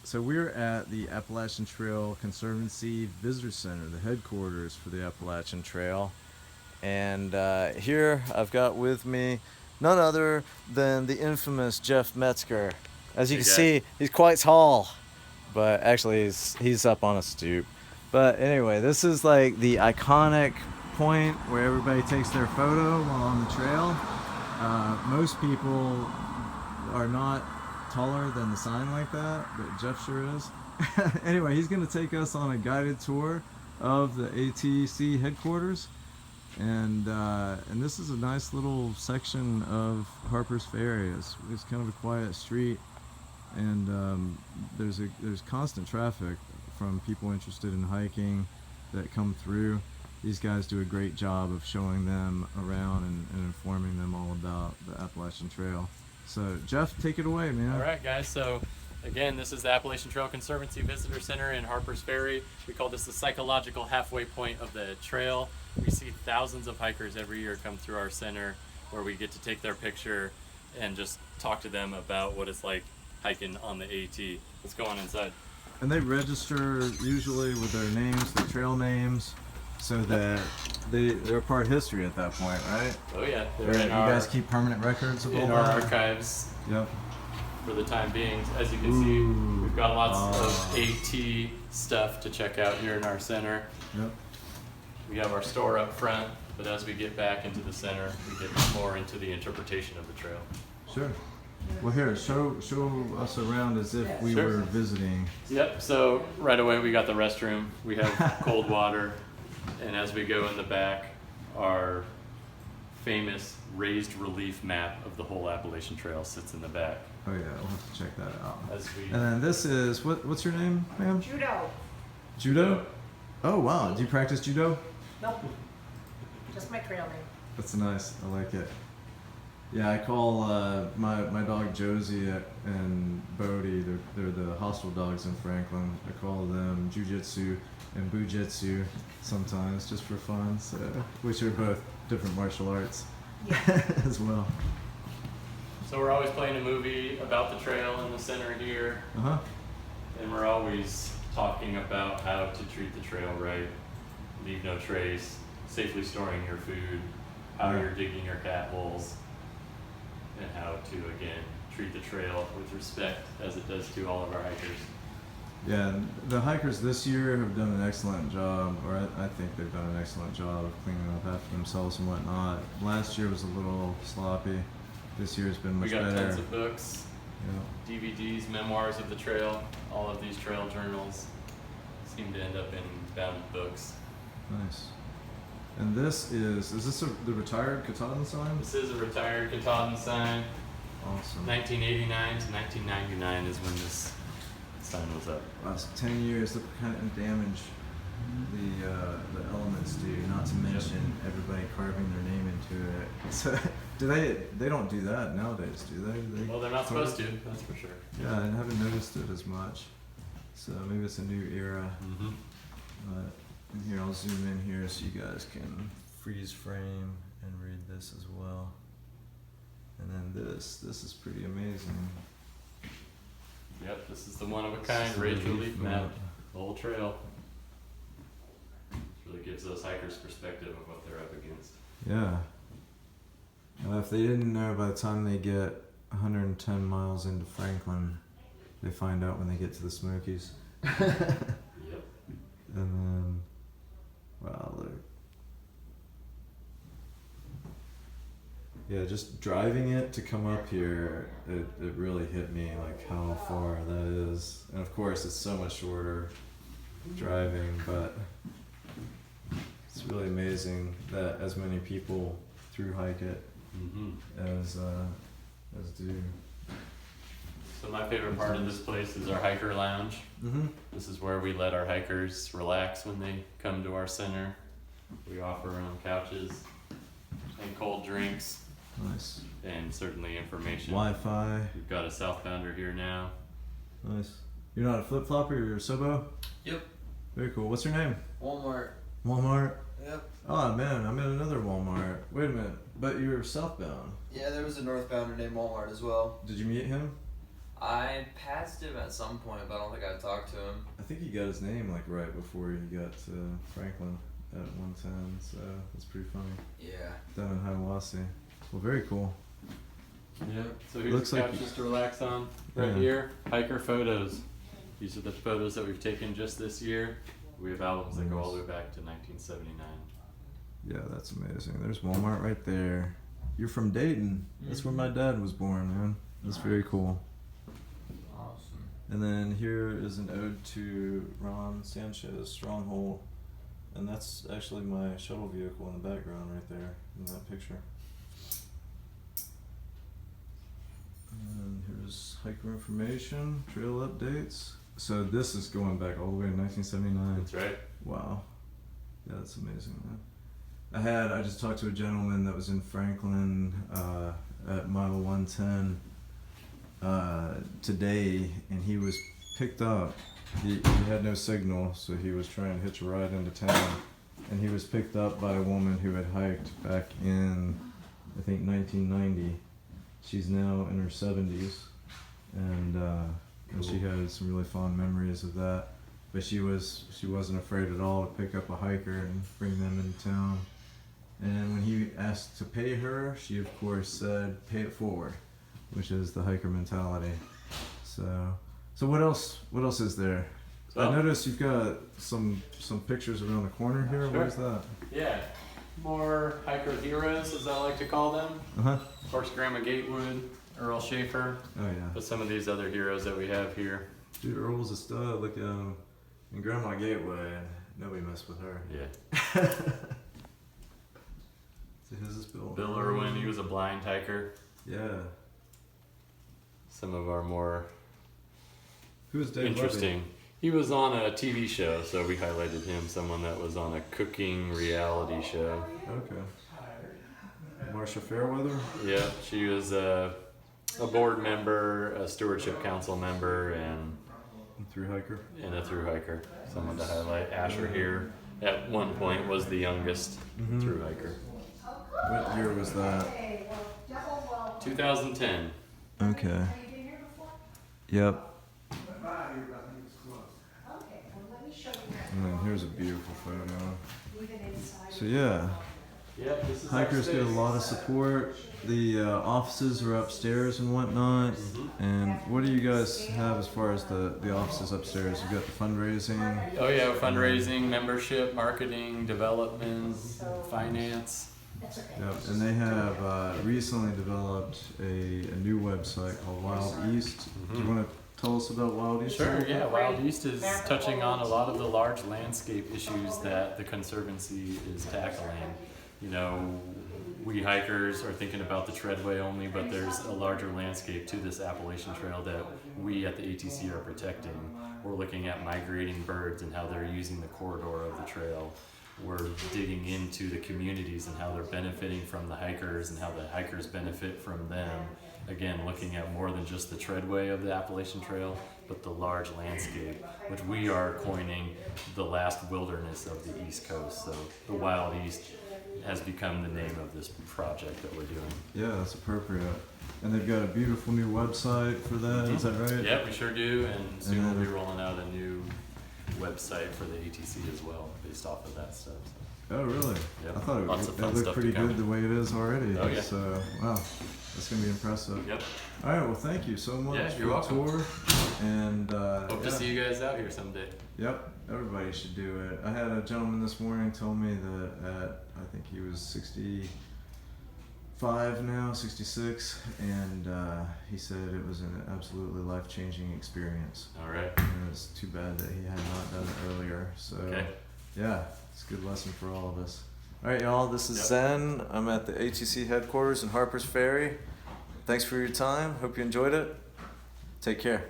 So we're at the Appalachian Trail Conservancy Visitor Center, the headquarters for the Appalachian Trail. And here I've got with me none other than the infamous Jeff Metzger. As you can see, he's quite tall, but actually he's up on a stoop. But anyway, this is like the iconic point where everybody takes their photo while on the trail. Most people are not taller than the sign like that, but Jeff sure is. Anyway, he's going to take us on a guided tour of the ATC headquarters, and this is a nice little section of Harper's Ferry. It's kind of a quiet street, and there's constant traffic from people interested in hiking that come through. These guys do a great job of showing them around and informing them all about the Appalachian Trail. So Jeff, take it away, man. All right, guys. So again, this is the Appalachian Trail Conservancy Visitor Center in Harper's Ferry. We call this the psychological halfway point of the trail. We see thousands of hikers every year come through our center, where we get to take their picture and just talk to them about what it's like hiking on the AT. Let's go on inside. And they register usually with their names, their trail names, so that they're part of history at that point, right? Oh yeah, You guys keep permanent records of all in that? our archives. Yep. For the time being, as you can see, we've got lots of AT stuff to check out here in our center. Yep. We have our store up front, but as we get back into the center, we get more into the interpretation of the trail. Sure. Well, here, show us around as if we were visiting. Yep, so right away we got the restroom. We have cold water, and as we go in the back, our famous raised relief map of the whole Appalachian Trail sits in the back. Oh yeah, we'll have to check that out. And then this is, what's your name, ma'am? Judo. Judo? Oh wow, do you practice judo? Nope. Just my trail name. That's nice, I like it. Yeah, I call my dog Josie and Bodie, they're the hostile dogs in Franklin. I call them Jiu-Jitsu and Bujitsu sometimes, just for fun, so, which are both different martial arts as well. So we're always playing a movie about the trail in the center here, and we're always talking about how to treat the trail right, leave no trace, safely storing your food, how you're digging your cat holes, and how to, again, treat the trail with respect as it does to all of our hikers. Yeah, the hikers this year have done an excellent job, or I think they've done an excellent job of cleaning up after themselves and whatnot. Last year was a little sloppy. This year's been much better. We got tons of books, DVDs, memoirs of the trail. All of these trail journals seem to end up in bound books. Nice. And this is this the retired Katahdin sign? This is a retired Katahdin sign. Awesome. 1989 to 1999 is when this sign was up. Last 10 years, look what kind of damage the elements do, not to mention everybody carving their name into it. So they don't do that nowadays, do they? Well, they're not supposed to, that's for sure. Yeah, I haven't noticed it as much. So maybe it's a new era. But here, I'll zoom in here so you guys can freeze frame and read this as well. And then this is pretty amazing. Yep, this is the one-of-a-kind raised relief map, the whole trail. This really gives those hikers perspective of what they're up against. Yeah. If they didn't know, by the time they get 110 miles into Franklin, they find out when they get to the Smokies. Yep. And then, wow, look. Yeah, just driving it to come up here, it really hit me, like how far that is. And of course, it's so much shorter driving, but it's really amazing that as many people thru-hike it as do. So my favorite part of this place is our hiker lounge. This is where we let our hikers relax when they come to our center. We offer them couches and cold drinks. Nice. And certainly information. Wi-Fi. We've got a southbounder here now. Nice. You're not a flip-flopper, you're a Sobo? Yep. Very cool. What's your name? Walmart. Walmart? Yep. Oh man, I'm in another Walmart. Wait a minute, but you're southbound. Yeah, there was a northbounder named Walmart as well. Did you meet him? I passed him at some point, but I don't think I talked to him. I think he got his name like right before he got to Franklin at 110, so that's pretty funny. Yeah. Down in Hiawassee. Well, very cool. Yeah. So here's Looks the like couch just to relax on. Right Yeah. here, hiker photos. These are the photos that we've taken just this year. We have albums that go all the way back to 1979. Yeah, that's amazing. There's Walmart right there. You're from Dayton. That's where my dad was born, man. That's very cool. Awesome. And then here is an ode to Ron Sanchez, Stronghold. And that's actually my shuttle vehicle in the background right there in that picture. And here's hiker information, trail updates. So this is going back all the way to 1979. That's right. Wow. Yeah, that's amazing, man. I just talked to a gentleman that was in Franklin at mile 110 today, and he was picked up. He had no signal, so he was trying to hitch a ride into town, and he was picked up by a woman who had hiked back in, I think, 1990. She's now in her 70s, and she had some really fond memories of that. But she wasn't afraid at all to pick up a hiker and bring them into town. And when he asked to pay her, she of course said, "Pay it forward," which is the hiker mentality. So what else is there? I noticed you've got some pictures around the corner here. Sure. What is that? Yeah. More hiker heroes, as I like to call them. Of course, Grandma Gatewood, Earl Scaeffer, Oh yeah. but some of these other heroes that we have here. Dude, Earl's a stud. Look at him. And Grandma Gateway, nobody messed with her. Yeah. So his is Bill. Bill Irwin, he was a blind hiker. Yeah. Some of our more Who is Dave interesting. He was on a TV show, so we highlighted him. Someone that was on a cooking reality show. Levy? Okay. Marsha Fairweather? Yeah, she was a board member, a stewardship council member, and thru-hiker. a thru-hiker. Someone to highlight. Asher here, at one point, was the youngest thru-hiker. What year was that? 2010. Okay. Yep. And then here's a beautiful photo. So yeah, Yep, this is hikers our get a space. lot of support. The offices are upstairs and whatnot. And what do you guys have as far as the offices upstairs? You got the fundraising. Oh yeah, fundraising, membership, marketing, development, finance. Yep. And they have recently developed a new website called Wild East. Do you want to tell us about Wild East? Sure, yeah. Wild East is touching on a lot of the large landscape issues that the Conservancy is tackling. You know, we hikers are thinking about the treadway only, but there's a larger landscape to this Appalachian Trail that we at the ATC are protecting. We're looking at migrating birds and how they're using the corridor of the trail. We're digging into the communities and how they're benefiting from the hikers and how the hikers benefit from them. Again, looking at more than just the treadway of the Appalachian Trail, but the large landscape, which we are coining the last wilderness of the East Coast. So the Wild East has become the name of this project that we're doing. Yeah, that's appropriate. And they've got a beautiful new website for that. Is that right? Yeah, we sure do, and soon And we'll be rolling out a new website for the ATC as well, based off of that stuff. So. Oh, really? Yep. I thought Lots of fun it looked stuff pretty to come. good the way it is already. Oh, yeah. So, wow, that's going to be impressive. Yep. All right, well, thank you so much Yeah, for you're the welcome. tour. And, Hope yeah. to see you guys out here someday. Yep, everybody should do it. I had a gentleman this morning tell me that I think he was 65 now, 66, and he said it was an absolutely life-changing experience. All right. And it's too bad that he had not done it earlier. So, Okay. yeah, it's a good lesson for all of us. All right, y'all, this is Yep. Zen. I'm at the ATC headquarters in Harper's Ferry. Thanks for your time. Hope you enjoyed it. Take care.